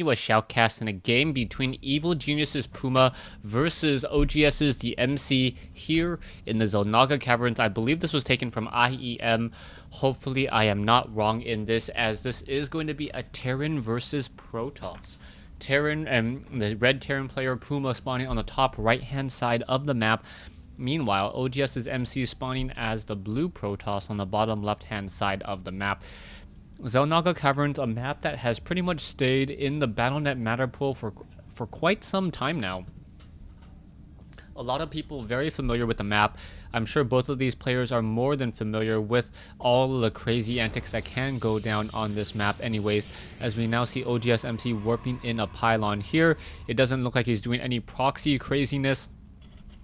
a shoutcast in a game between Evil Genius's Puma versus oGs's the MC here in the Xel'Naga Caverns. I believe this was taken from IEM. Hopefully I am not wrong in this, as this is going to be a Terran versus Protoss. Terran and the red Terran player Puma spawning on the top right hand side of the map. Meanwhile, oGs's MC spawning as the blue Protoss on the bottom left hand side of the map. Xel'Naga Caverns, a map that has pretty much stayed in the BattleNet Matter pool for quite some time now. A lot of people very familiar with the map. I'm sure both of these players are more than familiar with all of the crazy antics that can go down on this map anyways, as we now see oGs MC warping in a pylon here. It doesn't look like he's doing any proxy craziness.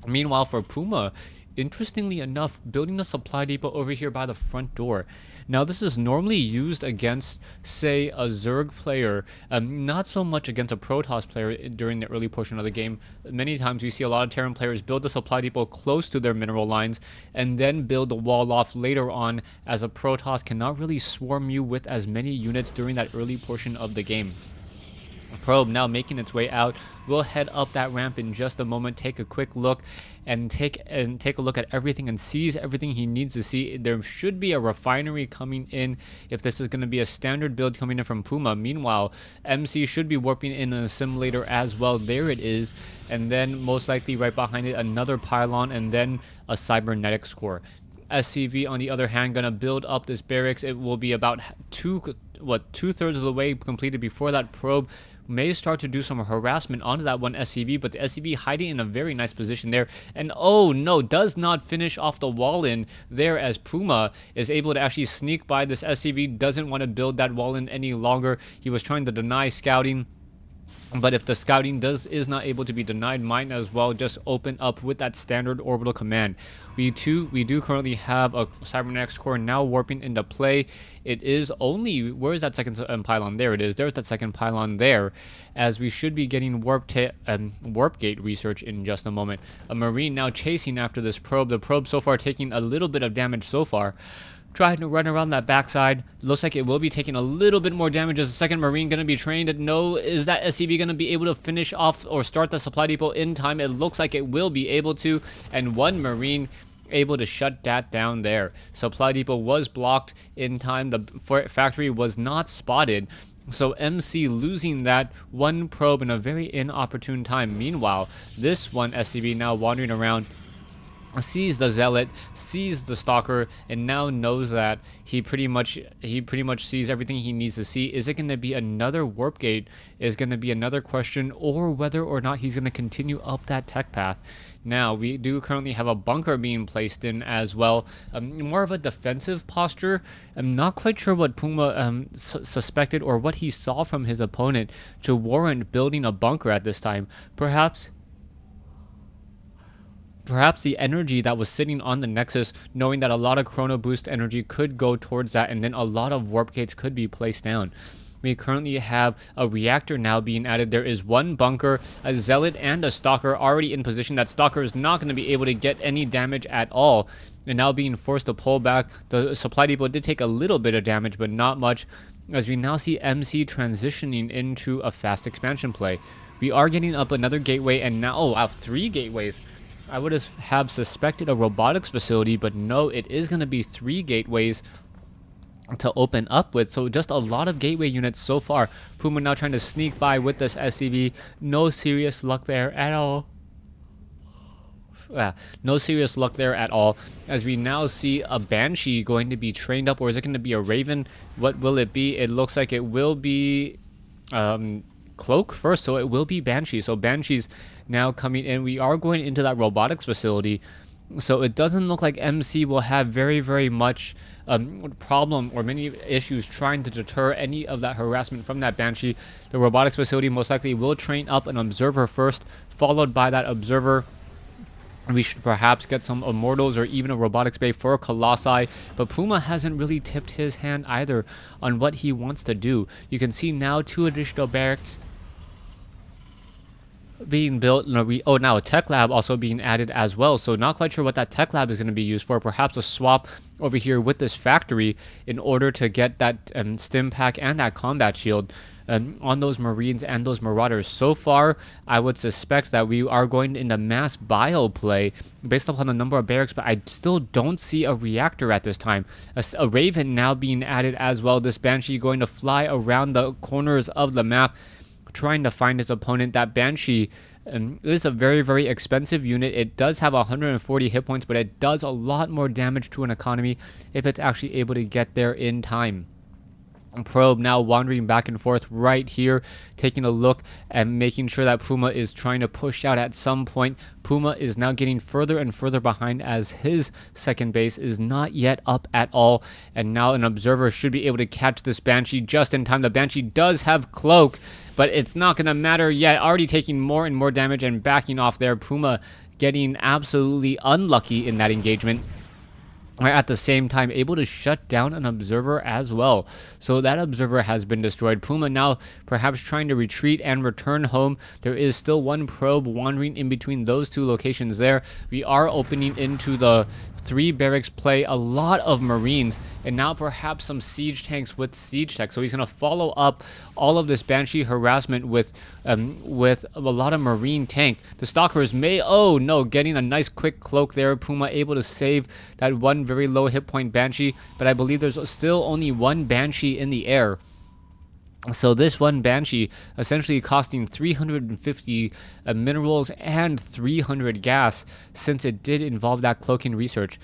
Meanwhile, for Puma, interestingly enough, building a supply depot over here by the front door. Now, this is normally used against, say, a Zerg player, not so much against a Protoss player during the early portion of the game. Many times we see a lot of Terran players build a supply depot close to their mineral lines and then build the wall off later on, as a Protoss cannot really swarm you with as many units during that early portion of the game. Probe now making its way out. We'll head up that ramp in just a moment, take a quick look and take a look at everything and sees everything he needs to see. There should be a refinery coming in if this is going to be a standard build coming in from Puma. Meanwhile, MC should be warping in an assimilator as well. There it is. And then most likely right behind it another pylon and then a cybernetics core. SCV on the other hand gonna build up this barracks. It will be about two-thirds of the way completed before that probe may start to do some harassment onto that one SCV, but the SCV hiding in a very nice position there, and oh no, does not finish off the wall in there, as Puma is able to actually sneak by this SCV. Doesn't want to build that wall in any longer. He was trying to deny scouting, but if the scouting is not able to be denied, might as well just open up with that standard orbital command. We do currently have a cybernetics core now warping into play. It is only, where is that second pylon? There it is. There's that second pylon there, as we should be getting warp gate research in just a moment. A Marine now chasing after this probe. The probe so far taking a little bit of damage so far. Trying to run around that backside. Looks like it will be taking a little bit more damage. Is the second Marine going to be trained? No. Is that SCV going to be able to finish off or start the supply depot in time? It looks like it will be able to. And one Marine able to shut that down there. Supply depot was blocked in time. The factory was not spotted. So MC losing that one probe in a very inopportune time. Meanwhile, this one SCV now wandering around, sees the zealot, sees the stalker, and now knows that he pretty much sees everything he needs to see. Is it going to be another warp gate? Is going to be another question, or whether or not he's going to continue up that tech path. Now, we do currently have a bunker being placed in as well. More of a defensive posture. I'm not quite sure what Puma suspected or what he saw from his opponent to warrant building a bunker at this time. Perhaps the energy that was sitting on the Nexus, knowing that a lot of Chrono Boost energy could go towards that, and then a lot of warp gates could be placed down. We currently have a reactor now being added. There is one bunker, a zealot, and a stalker already in position. That stalker is not going to be able to get any damage at all, and now being forced to pull back. The supply depot did take a little bit of damage, but not much, as we now see MC transitioning into a fast expansion play. We are getting up another gateway, and now, oh wow, 3 gateways. I would have suspected a robotics facility, but no, it is going to be 3 gateways to open up with. So just a lot of gateway units so far. Puma now trying to sneak by with this SCV. No serious luck there at all. No serious luck there at all, as we now see a Banshee going to be trained up, or is it going to be a Raven? What will it be? It looks like it will be Cloak first, so it will be Banshee. So Banshee's now coming in. We are going into that robotics facility, so it doesn't look like MC will have very much problem or many issues trying to deter any of that harassment from that Banshee. The robotics facility most likely will train up an observer first, followed by that observer we should perhaps get some Immortals or even a robotics bay for Colossi, but Puma hasn't really tipped his hand either on what he wants to do. You can see now 2 additional barracks being built. Now a tech lab also being added as well, so not quite sure what that tech lab is going to be used for. Perhaps a swap over here with this factory in order to get that stim pack and that combat shield. on those Marines and those Marauders. So far, I would suspect that we are going into mass bio play based upon the number of barracks, but I still don't see a reactor at this time. A Raven now being added as well. This Banshee going to fly around the corners of the map, trying to find his opponent. That Banshee is a very, very expensive unit. It does have 140 hit points, but it does a lot more damage to an economy if it's actually able to get there in time. Probe now wandering back and forth right here, taking a look and making sure that Puma is trying to push out at some point. Puma is now getting further and further behind as his second base is not yet up at all, and now an observer should be able to catch this Banshee just in time. The Banshee does have cloak, but it's not going to matter yet. Already taking more and more damage and backing off there. Puma getting absolutely unlucky in that engagement. At the same time, able to shut down an observer as well. So that observer has been destroyed. Puma now perhaps trying to retreat and return home. There is still one probe wandering in between those two locations there. We are opening into the 3 barracks play, a lot of Marines, and now perhaps some siege tanks with siege tech. So he's going to follow up all of this Banshee harassment with a lot of Marine tank. The Stalkers may, oh no, getting a nice quick cloak there. Puma able to save that one very low hit point Banshee, but I believe there's still only one Banshee in the air. So this one Banshee essentially costing 350 minerals and 300 gas, since it did involve that cloaking research.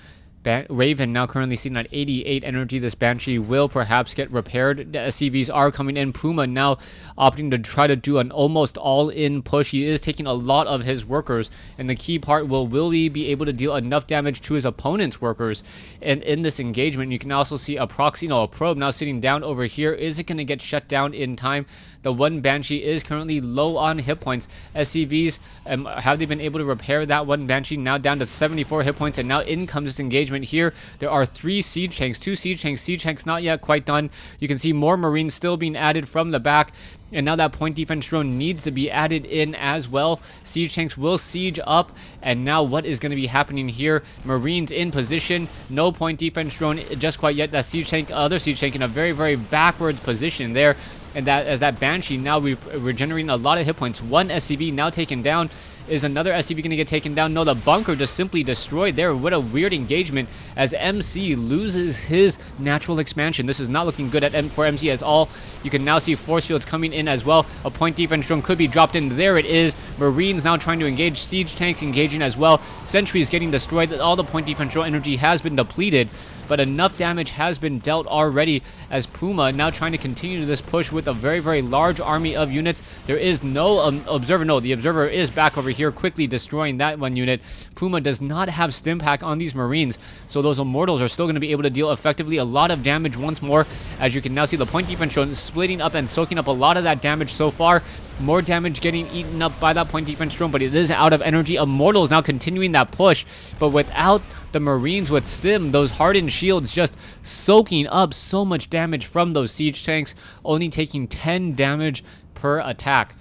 Raven now currently sitting at 88 energy. This Banshee will perhaps get repaired. The SCVs are coming in. Puma now opting to try to do an almost all-in push. He is taking a lot of his workers, and the key part will he be able to deal enough damage to his opponent's workers? And in this engagement, you can also see a proxy, a probe now sitting down over here. Is it going to get shut down in time? The one Banshee is currently low on hit points. SCVs, have they been able to repair that one Banshee? Now down to 74 hit points, and now in comes this engagement here. There are 3 siege tanks, 2 siege tanks. Siege tanks not yet quite done. You can see more Marines still being added from the back. And now that point defense drone needs to be added in as well. Siege tanks will siege up. And now what is going to be happening here? Marines in position. No point defense drone just quite yet. That siege tank, other siege tank in a very, very backwards position there. And that as that Banshee now regenerating a lot of hit points. One SCV now taken down. Is another SCV going to get taken down? No, the bunker just simply destroyed there. What a weird engagement as MC loses his natural expansion. This is not looking good for MC at all. You can now see force fields coming in as well. A point defense drone could be dropped in. There it is. Marines now trying to engage. Siege tanks engaging as well. Sentries getting destroyed. All the point defense drone energy has been depleted, but enough damage has been dealt already as Puma now trying to continue this push with a very, very large army of units. There is no observer. No, the observer is back over here, quickly destroying that one unit. Puma does not have stim pack on these Marines, so those Immortals are still going to be able to deal effectively a lot of damage once more. As you can now see, the point defense drone splitting up and soaking up a lot of that damage so far. More damage getting eaten up by that point defense drone, but it is out of energy. Immortals now continuing that push, but without the Marines with stim, those hardened shields just soaking up so much damage from those siege tanks, only taking 10 damage per attack.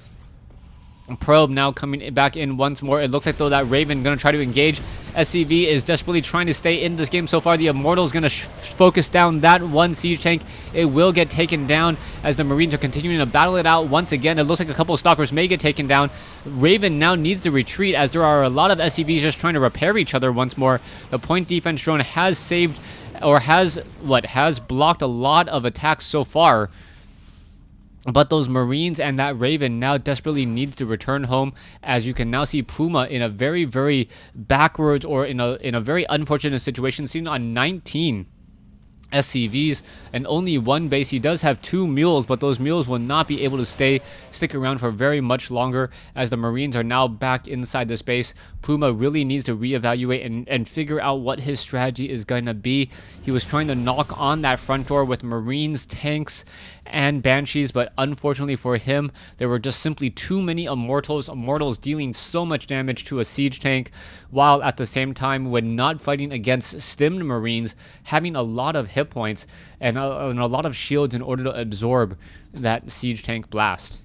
Probe now coming back in once more. It looks like though that Raven gonna try to engage. SCV is desperately trying to stay in this game so far. The Immortal is gonna focus down that one siege tank. It will get taken down as the Marines are continuing to battle it out once again. It looks like a couple of Stalkers may get taken down. Raven now needs to retreat as there are a lot of SCVs just trying to repair each other once more. The point defense drone has saved, or has blocked a lot of attacks so far. But those Marines and that Raven now desperately needs to return home, as you can now see Puma in a very, very backwards, or in a very unfortunate situation, seen on 19 SCVs and only one base. He does have 2 mules, but those mules will not be able to stick around for very much longer, as the Marines are now back inside the space. Puma really needs to reevaluate and figure out what his strategy is going to be. He was trying to knock on that front door with Marines, tanks, and Banshees, but unfortunately for him, there were just simply too many Immortals dealing so much damage to a siege tank, while at the same time, when not fighting against stimmed Marines, having a lot of hit points and a lot of shields in order to absorb that siege tank blast.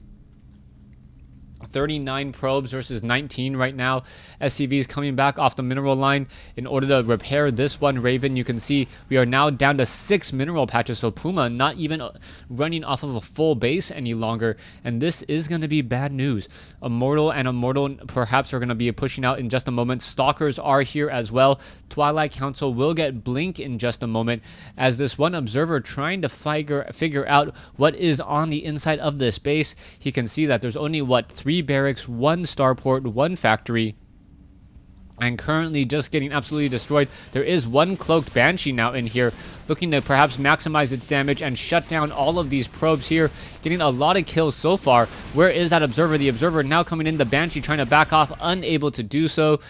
39 probes versus 19 right now. SCVs coming back off the mineral line in order to repair this one Raven. You can see we are now down to 6 mineral patches, so Puma not even running off of a full base any longer, and this is going to be bad news. Immortal and Immortal perhaps are going to be pushing out in just a moment. Stalkers are here as well. Twilight Council will get Blink in just a moment, as this one observer trying to figure out what is on the inside of this base. He can see that there's only, 3 barracks, 1 starport, 1 factory, and currently just getting absolutely destroyed. There is 1 cloaked Banshee now in here, looking to perhaps maximize its damage and shut down all of these probes here, getting a lot of kills so far. Where is that observer? The observer now coming in, the Banshee trying to back off, unable to do so,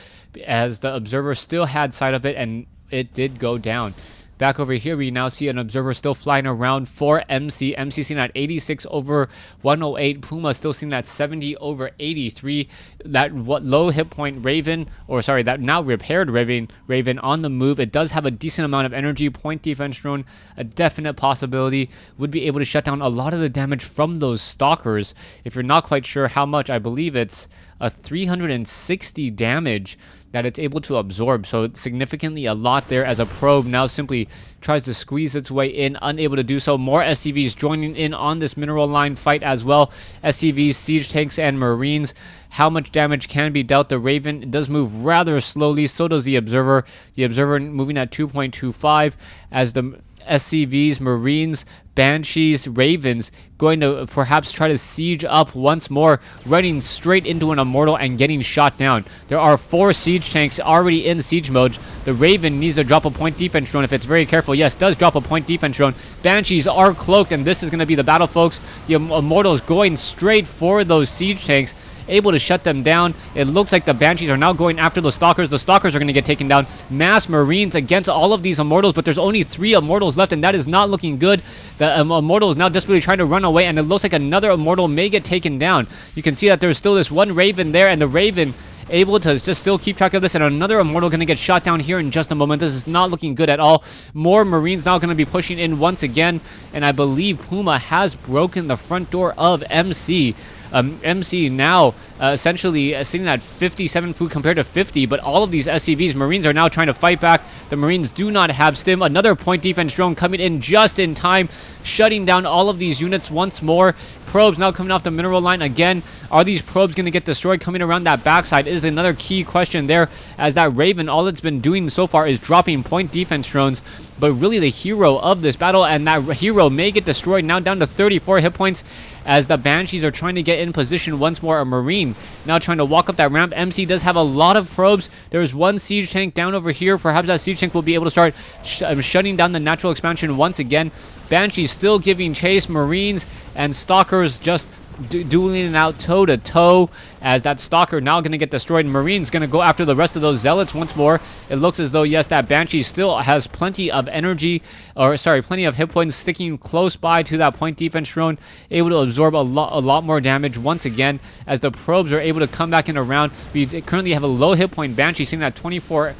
as the observer still had sight of it, and it did go down. Back over here, we now see an observer still flying around for MC. MC seen at 86 over 108. Puma still seen at 70 over 83. That low hit point Raven, or sorry, that now repaired Raven on the move. It does have a decent amount of energy. Point defense drone, a definite possibility. Would be able to shut down a lot of the damage from those stalkers. If you're not quite sure how much, I believe it's a 360 damage that it's able to absorb, so it's significantly a lot there, as a probe now simply tries to squeeze its way in, unable to do so. More SCVs joining in on this mineral line fight as well. SCVs, siege tanks, and marines. How much damage can be dealt? The Raven does move rather slowly, so does the observer. The observer moving at 2.25, as the SCVs, marines, banshees, ravens going to perhaps try to siege up once more, running straight into an immortal and getting shot down. There are 4 siege tanks already in siege mode. The Raven needs to drop a point defense drone if it's very careful. Yes, does drop a point defense drone. Banshees are cloaked, and this is going to be the battle, folks. The immortals going straight for those siege tanks, able to shut them down. It looks like the Banshees are now going after the Stalkers. The Stalkers are going to get taken down. Mass Marines against all of these Immortals, but there's only 3 Immortals left, and that is not looking good. The Immortal is now desperately trying to run away, and it looks like another Immortal may get taken down. You can see that there's still this one Raven there, and the Raven able to just still keep track of this, and another Immortal going to get shot down here in just a moment. This is not looking good at all. More Marines now going to be pushing in once again, and I believe Puma has broken the front door of MC. MC now essentially sitting at 57 food compared to 50, but all of these SCVs, Marines, are now trying to fight back. The Marines do not have stim. Another point defense drone coming in just in time, shutting down all of these units once more. Probes now coming off the mineral line again. Are these probes going to get destroyed coming around that backside is another key question there, as that Raven, all it's been doing so far is dropping point defense drones, but really the hero of this battle, and that hero may get destroyed, now down to 34 hit points, as the Banshees are trying to get in position once more. A Marine now trying to walk up that ramp. MC does have a lot of probes. There's one siege tank down over here. Perhaps that siege tank will be able to start shutting down the natural expansion once again. Banshees still giving chase. Marines and Stalkers just dueling it out toe to toe, as that Stalker now going to get destroyed. Marine's going to go after the rest of those Zealots once more. It looks as though, yes, that Banshee still has plenty of energy, or sorry, plenty of hit points, sticking close by to that point defense drone, able to absorb a lot more damage once again, as the probes are able to come back in a round. We currently have a low hit point Banshee sitting at 24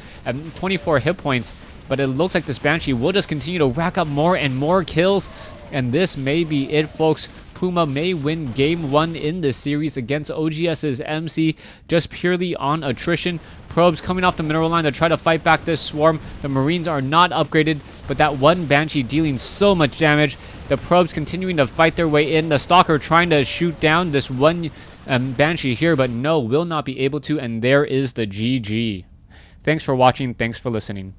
hit points, but it looks like this Banshee will just continue to rack up more and more kills, and this may be it, folks. Puma may win Game 1 in this series against OGS's MC, just purely on attrition. Probes coming off the mineral line to try to fight back this swarm. The Marines are not upgraded, but that one Banshee dealing so much damage. The probes continuing to fight their way in. The Stalker trying to shoot down this one Banshee here, but no, will not be able to, and there is the GG. Thanks for watching. Thanks for listening.